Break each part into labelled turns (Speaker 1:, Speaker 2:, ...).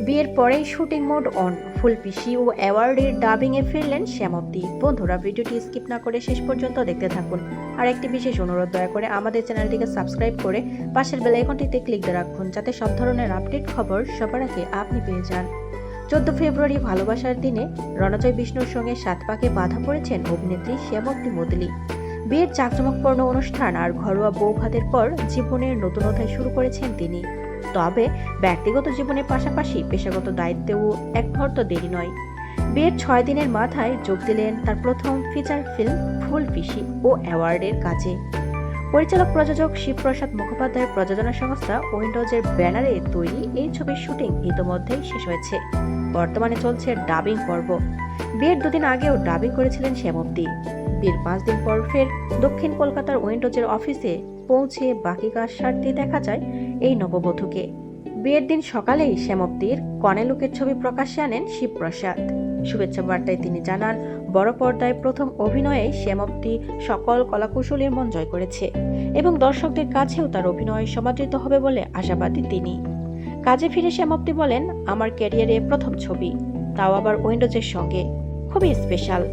Speaker 1: বিয়ের পরেই shooting mode on, ফুল পিসি ও অ্যাওয়ার্ডের ডাবিংয়ে ফিরলেন শ্যামপ্তি। বন্ধুরা, ভিডিওটি স্কিপ না করে শেষ পর্যন্ত দেখতে থাকুন। আর একটি বিশেষ অনুরোধ, দয়া করে আমাদের চ্যানেলটিকে সাবস্ক্রাইব করে পাশের বেল আইকনটিতে ক্লিক দিয়ে রাখুন, যাতে সব ধরনের আপডেট খবর সবার আগে আপনি পেয়ে যান। 14 ফেব্রুয়ারি ভালোবাসার দিনে রণজয় বিষ্ণুর সঙ্গে 7 পাকে বাধা পড়েছেন অভিনেত্রী শ্যামপ্তি মদলি। বিয়ের জাঁকজমকপূর্ণ অনুষ্ঠান আর ঘরোয়া বউ ভাতের পর জীবনের নতুন অধ্যায় শুরু করেছেন তিনি। তবে ব্যক্তিগত জীবনের পাশাপাশি পেশাগত দায়িত্বেও এক মুহূর্ত দেরি নয়। বিয়ের 6 দিনের মাথায় যোগ দিলেন তার প্রথম ফিচার ফিল্ম ফুল পিসি ও অ্যাওয়ার্ডের কাজে। পরিচালক প্রযোজক শিবপ্রসাদ মুখোপাধ্যায়ের প্রযোজনা সংস্থা উইন্ডোজের ব্যানারে তৈরি এই ছবির শুটিং ইতোমধ্যেই শেষ হয়েছে। বর্তমানে চলছে ডাবিং পর্ব। বিয়ের 2 দিন আগেও ডাবিং করেছিলেন শ্যামপ্তি। বিয়ের 5 দিন পর ফের দক্ষিণ কলকাতার উইন্ডোজের অফিসে পৌঁছে বাকি কাজ সারতে দেখা যায় এই নববধূকে। বিয়ের দিন সকালেই শ্যামপ্তির কনে লুকের ছবি প্রকাশ্যে আনেন শিবপ্রসাদ। শুভেচ্ছা বার্তায় তিনি জানান, বড় পর্দায় প্রথম অভিনয়ে শ্যামপ্তি সকল কলাকুশলীর মন জয় করেছে এবং দর্শকদের কাছেও তার অভিনয় সমাদৃত হবে বলে আশাবাদী তিনি। কাজে ফিরে শ্যামপ্তি বলেন, আমার ক্যারিয়ারে প্রথম ছবি, তাও আবার উইন্ডোজের সঙ্গে, খুবই স্পেশাল।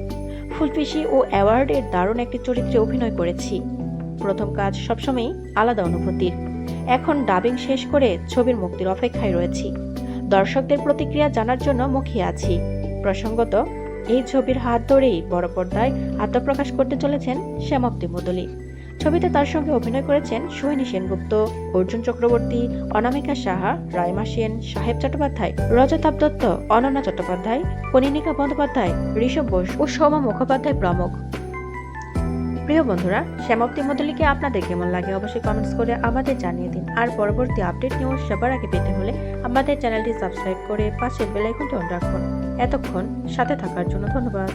Speaker 1: ফুলপিসি ও অ্যাওয়ার্ডের দারুণ একটি চরিত্রে অভিনয় করেছি। প্রথম কাজ সবসময়ই আলাদা অনুভূতির। এখন ডাবিং শেষ করে ছবির মুক্তির অপেক্ষায় রয়েছি। দর্শকদের প্রতিক্রিয়া জানার জন্য মুখিয়ে আছি। প্রসঙ্গত, এই ছবির হাত ধরেই বড় পর্দায় আত্মপ্রকাশ করতে চলেছেন শ্যামপ্তি মদলি। ছবিতে তার সঙ্গে অভিনয় করেছেন সোহিনী সেনগুপ্ত, অর্জুন চক্রবর্তী, অনামিকা সাহা, রাইমা সেন, সাহেব চট্টোপাধ্যায়, রজতাভ দত্ত, অনন্যা চট্টোপাধ্যায়, কনিনিকা বন্দ্যোপাধ্যায়, ঋষভ বোস ও সৌম্য মুখোপাধ্যায় প্রমুখ। প্রিয় বন্ধুরা, শ্যামপ্তি মদলিকে আপনাদের কেমন লাগে অবশ্যই কমেন্টস করে আমাদের জানিয়ে দিন। আর পরবর্তী আপডেট নিউজ সবার আগে পেতে হলে আমাদের চ্যানেলটি সাবস্ক্রাইব করে পাশের বেল আইকনটি অন রাখুন। এতক্ষণ সাথে থাকার জন্য ধন্যবাদ।